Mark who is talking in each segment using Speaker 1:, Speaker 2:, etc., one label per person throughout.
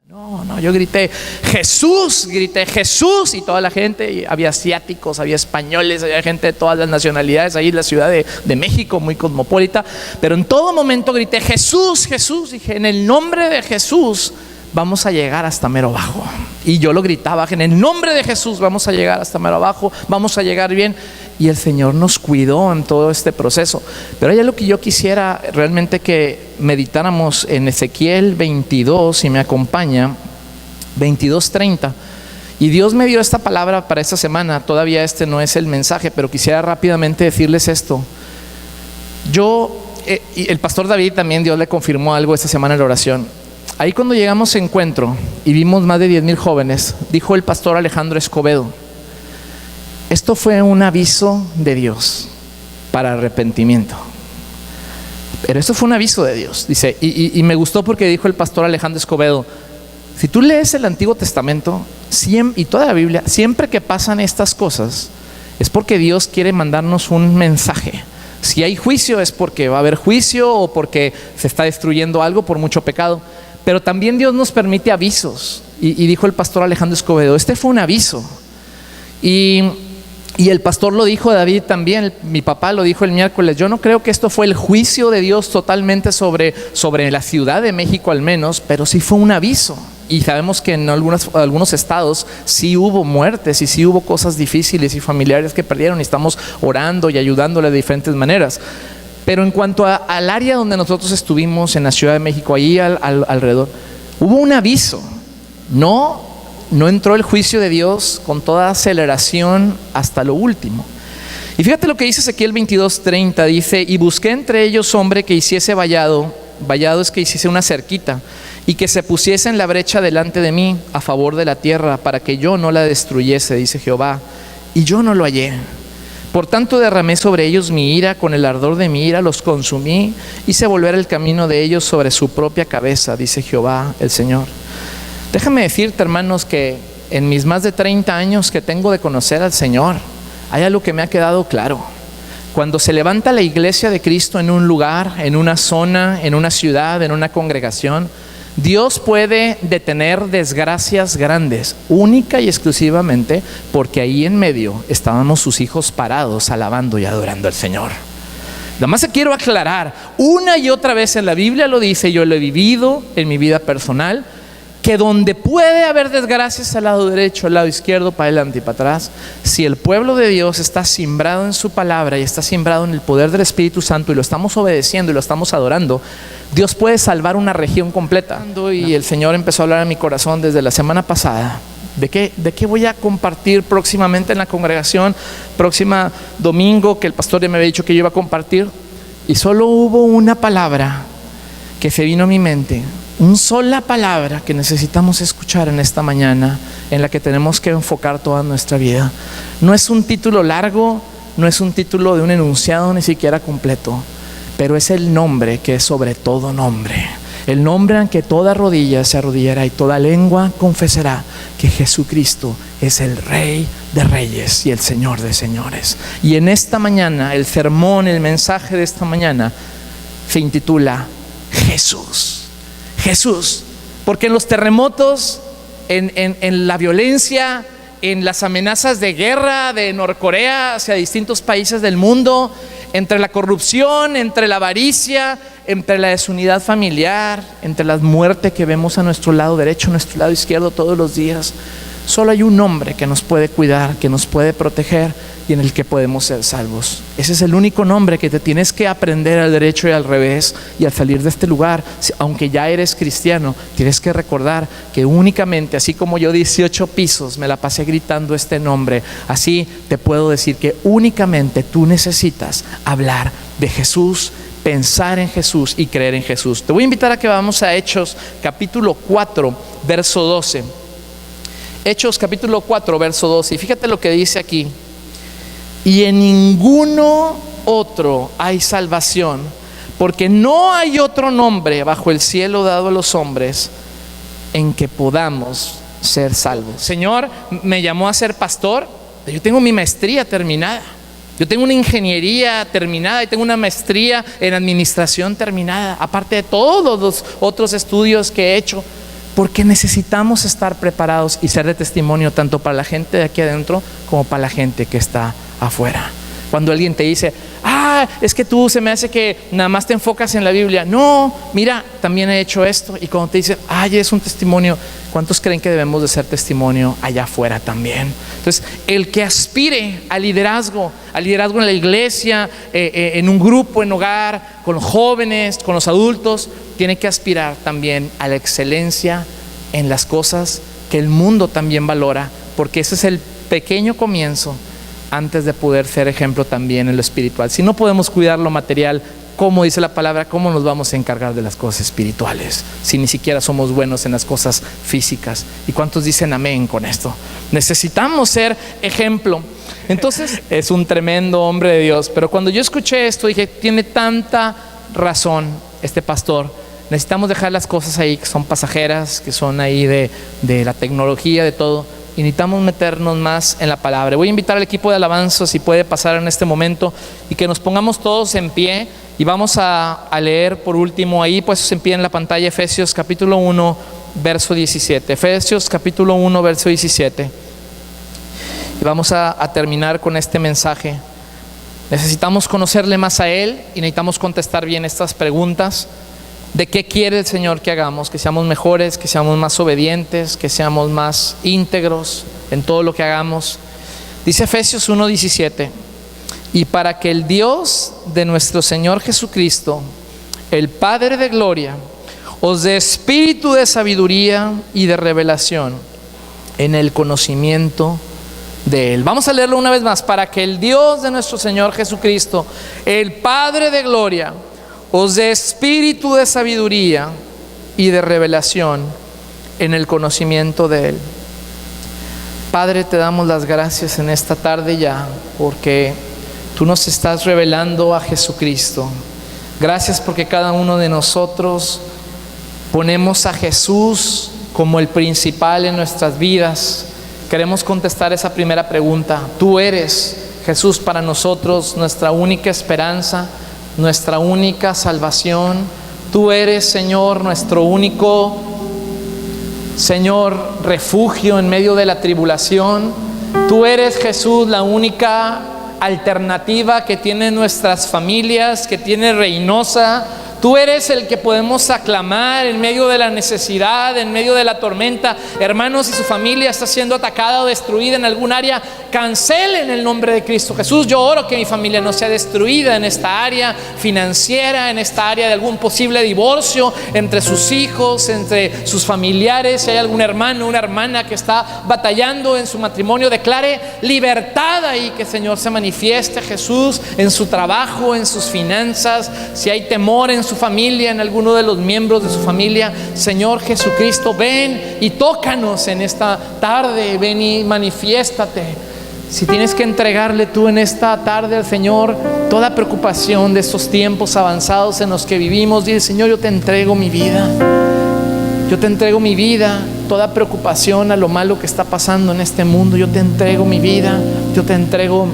Speaker 1: No, yo grité Jesús, y toda la gente, y había asiáticos, había españoles, había gente de todas las nacionalidades ahí en la Ciudad de México, muy cosmopolita, pero en todo momento grité Jesús, dije, en el nombre de Jesús vamos a llegar hasta mero abajo. Y yo lo gritaba, en el nombre de Jesús vamos a llegar hasta mero abajo, vamos a llegar bien. Y el Señor nos cuidó en todo este proceso. Pero hay algo que yo quisiera realmente que meditáramos en Ezequiel 22, si me acompaña, 22:30. Y Dios me dio esta palabra para esta semana. Todavía este no es el mensaje, pero quisiera rápidamente decirles esto. Y el pastor David también, Dios le confirmó algo esta semana en la oración. Ahí cuando llegamos a encuentro y vimos más de 10,000 jóvenes, dijo el pastor Alejandro Escobedo: esto fue un aviso de Dios para arrepentimiento. Pero esto fue un aviso de Dios, dice, y me gustó porque dijo el pastor Alejandro Escobedo: si tú lees el Antiguo Testamento y toda la Biblia, siempre que pasan estas cosas es porque Dios quiere mandarnos un mensaje. Si hay juicio es porque va a haber juicio o porque se está destruyendo algo por mucho pecado. Pero también Dios nos permite avisos. Y dijo el pastor Alejandro Escobedo: este fue un aviso. Y el pastor lo dijo, David también, mi papá lo dijo el miércoles. Yo no creo que esto fue el juicio de Dios totalmente sobre la Ciudad de México al menos, pero sí fue un aviso. Y sabemos que en algunos estados sí hubo muertes y sí hubo cosas difíciles y familiares que perdieron, y estamos orando y ayudándole de diferentes maneras. Pero en cuanto al área donde nosotros estuvimos, en la Ciudad de México, ahí alrededor, hubo un aviso. No entró el juicio de Dios con toda aceleración hasta lo último. Y fíjate lo que dice Ezequiel 22:30, dice: y busqué entre ellos hombre que hiciese vallado es que hiciese una cerquita, y que se pusiese en la brecha delante de mí a favor de la tierra, para que yo no la destruyese, dice Jehová, y yo no lo hallé. Por tanto derramé sobre ellos mi ira, con el ardor de mi ira los consumí, hice volver el camino de ellos sobre su propia cabeza, dice Jehová el Señor. Déjame decirte, hermanos, que en mis más de 30 años que tengo de conocer al Señor, hay algo que me ha quedado claro. Cuando se levanta la iglesia de Cristo en un lugar, en una zona, en una ciudad, en una congregación, Dios puede detener desgracias grandes, única y exclusivamente porque ahí en medio estábamos sus hijos parados, alabando y adorando al Señor. Nada más quiero aclarar, una y otra vez en la Biblia lo dice, yo lo he vivido en mi vida personal, que donde puede haber desgracias al lado derecho, al lado izquierdo, para adelante y para atrás, si el pueblo de Dios está simbrado en su palabra y está simbrado en el poder del Espíritu Santo y lo estamos obedeciendo y lo estamos adorando, Dios puede salvar una región completa. Y el Señor empezó a hablar en mi corazón desde la semana pasada de qué voy a compartir próximamente en la congregación, próxima domingo, que el pastor ya me había dicho que yo iba a compartir, y solo hubo una palabra que se vino a mi mente. Una sola palabra que necesitamos escuchar en esta mañana, en la que tenemos que enfocar toda nuestra vida. No es un título largo, no es un título de un enunciado ni siquiera completo, pero es el nombre que es sobre todo nombre. El nombre en que toda rodilla se arrodillará y toda lengua confesará que Jesucristo es el Rey de Reyes y el Señor de Señores. Y en esta mañana, el sermón, el mensaje de esta mañana se intitula Jesús. Jesús, porque en los terremotos, en la violencia, en las amenazas de guerra de Norcorea hacia distintos países del mundo, entre la corrupción, entre la avaricia, entre la desunidad familiar, entre la muerte que vemos a nuestro lado derecho, a nuestro lado izquierdo todos los días, solo hay un nombre que nos puede cuidar, que nos puede proteger y en el que podemos ser salvos. Ese es el único nombre que te tienes que aprender al derecho y al revés. Y al salir de este lugar, aunque ya eres cristiano, tienes que recordar que únicamente, así como yo 18 pisos me la pasé gritando este nombre, así te puedo decir que únicamente tú necesitas hablar de Jesús, pensar en Jesús y creer en Jesús. Te voy a invitar a que vamos a Hechos capítulo 4 verso 12. Hechos capítulo 4 verso 12, y fíjate lo que dice aquí: y en ninguno otro hay salvación, porque no hay otro nombre bajo el cielo dado a los hombres en que podamos ser salvos. Señor me llamó a ser pastor, yo tengo mi maestría terminada, yo tengo una ingeniería terminada y tengo una maestría en administración terminada, aparte de todos los otros estudios que he hecho. porque necesitamos estar preparados y ser de testimonio tanto para la gente de aquí adentro como para la gente que está afuera. Cuando alguien te dice, es que tú se me hace que nada más te enfocas en la Biblia. No, mira, también he hecho esto. Y cuando te dicen, es un testimonio, ¿cuántos creen que debemos de ser testimonio allá afuera también? Entonces, el que aspire al liderazgo en la iglesia, en un grupo, en hogar, con los jóvenes, con los adultos, tiene que aspirar también a la excelencia en las cosas que el mundo también valora, porque ese es el pequeño comienzo antes de poder ser ejemplo también en lo espiritual. Si no podemos cuidar lo material, como dice la palabra, ¿cómo nos vamos a encargar de las cosas espirituales si ni siquiera somos buenos en las cosas físicas? ¿Y cuántos dicen amén con esto? Necesitamos ser ejemplo. Entonces es un tremendo hombre de Dios, pero cuando yo escuché esto dije, tiene tanta razón este pastor. Necesitamos dejar las cosas ahí que son pasajeras, que son ahí de la tecnología, de todo, y necesitamos meternos más en la palabra. Voy a invitar al equipo de alabanza, si puede pasar en este momento, y que nos pongamos todos en pie, y vamos a leer por último ahí, pues en pie en la pantalla, Efesios capítulo 1, verso 17. Efesios capítulo 1, verso 17. Y vamos a terminar con este mensaje. Necesitamos conocerle más a Él y necesitamos contestar bien estas preguntas. ¿De qué quiere el Señor que hagamos? Que seamos mejores, que seamos más obedientes, que seamos más íntegros en todo lo que hagamos. Dice Efesios 1:17: y para que el Dios de nuestro Señor Jesucristo, el Padre de gloria, os dé espíritu de sabiduría y de revelación en el conocimiento de Él. Vamos a leerlo una vez más. Para que el Dios de nuestro Señor Jesucristo, el Padre de gloria, os dé espíritu de sabiduría y de revelación en el conocimiento de Él. Padre, te damos las gracias en esta tarde ya, porque Tú nos estás revelando a Jesucristo. Gracias porque cada uno de nosotros ponemos a Jesús como el principal en nuestras vidas. Queremos contestar esa primera pregunta. Tú eres, Jesús, para nosotros nuestra única esperanza, nuestra única salvación. Tú eres, Señor, nuestro único, Señor, refugio en medio de la tribulación. Tú eres, Jesús, la única alternativa que tienen nuestras familias, que tiene Reynosa. Tú eres el que podemos aclamar en medio de la necesidad, en medio de la tormenta. Hermanos, si su familia está siendo atacada o destruida en algún área, cancelen el nombre de Cristo Jesús. Yo oro que mi familia no sea destruida en esta área financiera, en esta área de algún posible divorcio entre sus hijos, entre sus familiares. Si hay algún hermano, una hermana que está batallando en su matrimonio, declare libertad ahí, que el Señor se manifieste, Jesús, en su trabajo, en sus finanzas. Si hay temor en su familia, en alguno de los miembros de su familia, Señor Jesucristo, ven y tócanos en esta tarde, ven y manifiéstate. Si tienes que entregarle tú en esta tarde al Señor toda preocupación de estos tiempos avanzados en los que vivimos, dile: Señor, yo te entrego mi vida, yo te entrego mi vida, toda preocupación a lo malo que está pasando en este mundo, yo te entrego mi vida, yo te entrego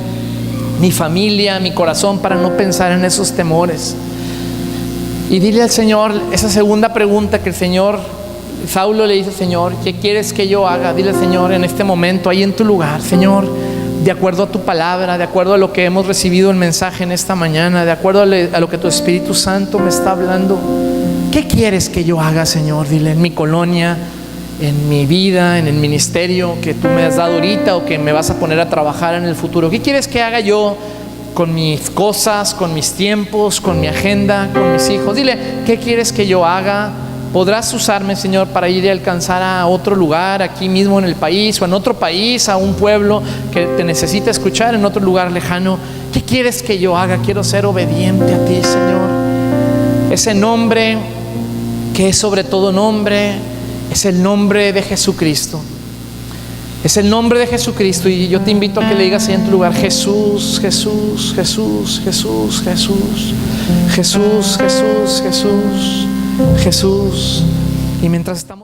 Speaker 1: mi familia, mi corazón, para no pensar en esos temores. Y dile al Señor esa segunda pregunta que el Señor, Saulo le dice: Señor, ¿qué quieres que yo haga? Dile al Señor en este momento, ahí en tu lugar: Señor, de acuerdo a tu palabra, de acuerdo a lo que hemos recibido el mensaje en esta mañana, de acuerdo a lo que tu Espíritu Santo me está hablando, ¿qué quieres que yo haga, Señor? Dile: en mi colonia, en mi vida, en el ministerio que tú me has dado ahorita o que me vas a poner a trabajar en el futuro. ¿Qué quieres que haga yo con mis cosas, con mis tiempos, con mi agenda, con mis hijos? Dile: ¿qué quieres que yo haga? Podrás usarme, Señor, para ir y alcanzar a otro lugar, aquí mismo en el país, o en otro país, a un pueblo que te necesita escuchar, en otro lugar lejano. ¿Qué quieres que yo haga? Quiero ser obediente a ti, Señor. Ese nombre que es sobre todo nombre es el nombre de Jesucristo. Es el nombre de Jesucristo. Y yo te invito a que le digas ahí en tu lugar: Jesús, Jesús, Jesús, Jesús, Jesús, Jesús, Jesús, Jesús, Jesús. Y mientras estamos